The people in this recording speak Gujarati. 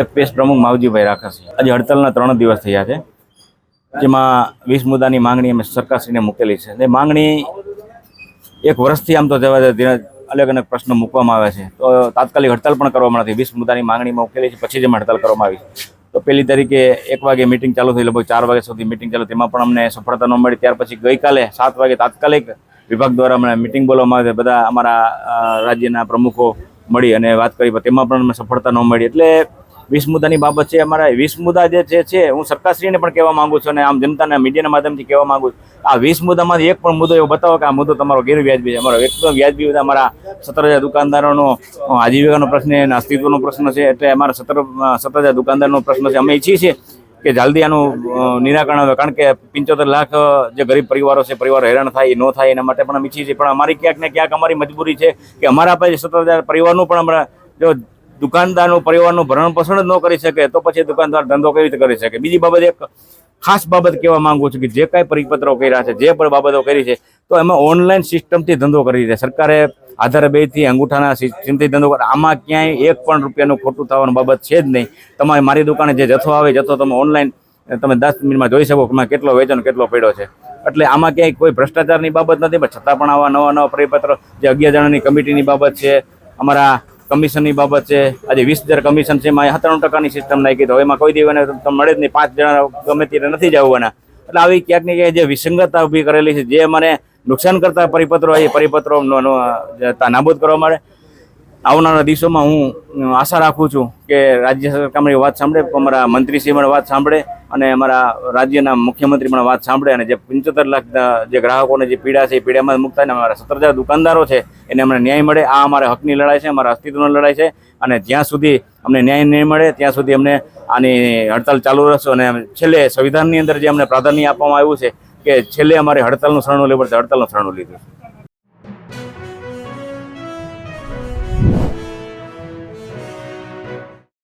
એફપીએસ પ્રમુખ માવજીભાઈ રાખસિયા। આજે હડતાલના 3 દિવસ થયા છે, જેમાં 20 મુદ્દાની માંગણી અમે સરકારશ્રીને મૂકેલી છે। એ માંગણી એક વર્ષથી આમ તો જવા અલગ અલગ પ્રશ્નો મૂકવામાં આવે છે, તો તાત્કાલિક હડતાલ પણ કરવામાં નથી। 20 મુદ્દાની માંગણીમાં મૂકેલી છે, પછી જ અમે હડતાલ કરવામાં આવી છે। તો પહેલી તારીખે 1 વાગે મિટિંગ ચાલુ થઈ, લગભગ 4 વાગ્યા સુધી મિટિંગ ચાલુ, તેમાં પણ અમને સફળતા ન મળી। ત્યાર પછી ગઈકાલે 7 વાગે તાત્કાલિક વિભાગ દ્વારા અમને મિટિંગ બોલાવવામાં આવી, બધા અમારા રાજ્યના પ્રમુખો મળી અને વાત કરી, તેમાં પણ અમને સફળતા ન મળી। એટલે 20 મુદ્દાની બાબત છે। અમારા 20 મુદ્દા જે છે હું સરકારશ્રીને પણ કહેવા માંગુ છું અને આમ જનતાને મીડિયાના માધ્યમથી કહેવા માંગુ છું, આ 20 મુદ્દામાંથી એક પણ મુદ્દો એવો બતાવો કે આ મુદ્દો તમારો ગેરવ્યાજબી છે। અમારો એકદમ વ્યાજબી મુદ્દા અમારા 17,000 દુકાનદારોનો આજીવિકાનો પ્રશ્ન અને અસ્તિત્વનો પ્રશ્ન છે, એટલે અમારા 17,000 દુકાનદારનો પ્રશ્ન છે। અમે ઈચ્છીએ છીએ કે જલ્દી આનું નિરાકરણ આવે, કારણ કે 75 લાખ જે ગરીબ પરિવારો છે, પરિવારો હેરાન થાય ન થાય એના માટે પણ અમે ઈચ્છીએ છીએ। પણ અમારી ક્યાંક ને ક્યાંક અમારી મજબૂરી છે કે અમારા પાસે 17,000 પરિવારનું પણ અમારા જો દુકાનદારનું પરિવારનું ભરણ પોષણ જ ન કરી શકે તો પછી દુકાનદાર ધંધો કેવી રીતે કરી શકે। બીજી બાબત એક ખાસ બાબત કહેવા માંગુ છું કે જે કાંઈ પરિપત્રો કર્યા છે, જે પણ બાબતો કરી છે, તો એમાં ઓનલાઈન સિસ્ટમથી ધંધો કરી છે સરકારે। આધાર બેથી અંગૂઠાના સિસ્ટમથી ધંધો કરે, આમાં ક્યાંય 1 પણ રૂપિયાનું ખોટું થવાની બાબત છે જ નહીં। તમારે મારી દુકાને જે જથ્થો આવે, જથ્થો તમે ઓનલાઈન તમે 10 મિનિટમાં જોઈ શકો કે કેટલો વેચાણ કેટલો પડ્યો છે। એટલે આમાં ક્યાંય કોઈ ભ્રષ્ટાચારની બાબત નથી, પણ છતાં પણ આવા નવા પરિપત્ર જે 11 જણાની કમિટીની બાબત છે, અમારા કમિશનની બાબત છે, આજે 20,000 કમિશન છે, એમાં 97% સિસ્ટમ નાખી, તો એમાં કોઈ દિવસ મળે જ નહીં, 5 જણા ગમે ત્યારે નથી જવાના। એટલે આવી ક્યાંક ને ક્યાંક જે વિસંગતતા ઊભી કરેલી છે, જે મને નુકસાન કરતા પરિપત્રો, એ પરિપત્રો નાબૂદ કરવા માટે આવનારા દિવસોમાં હું આશા રાખું છું કે રાજ્ય સરકાર મારી વાત સાંભળે, અમારા મંત્રીશ્રી પણ વાત સાંભળે અને અમારા રાજ્યના મુખ્યમંત્રી પણ વાત સાંભળે અને જે 75 લાખ જે ગ્રાહકોને જે પીડા છે એ પીડામાં મુક્ત થાય, અમારા 17,000 દુકાનદારો છે એને અમને ન્યાય મળે। આ અમારા હકની લડાઈ છે, અમારા અસ્તિત્વની લડાઈ છે, અને જ્યાં સુધી અમને ન્યાય નહીં મળે ત્યાં સુધી અમને આની હડતાલ ચાલુ રહેશે। અને છેલ્લે સંવિધાનની અંદર જે અમને પ્રાધાન્ય આપવામાં આવ્યું છે કે છેલ્લે અમારે હડતાલનું શરણું લેવું પડશે, હડતાલનું શરણું લીધું છે।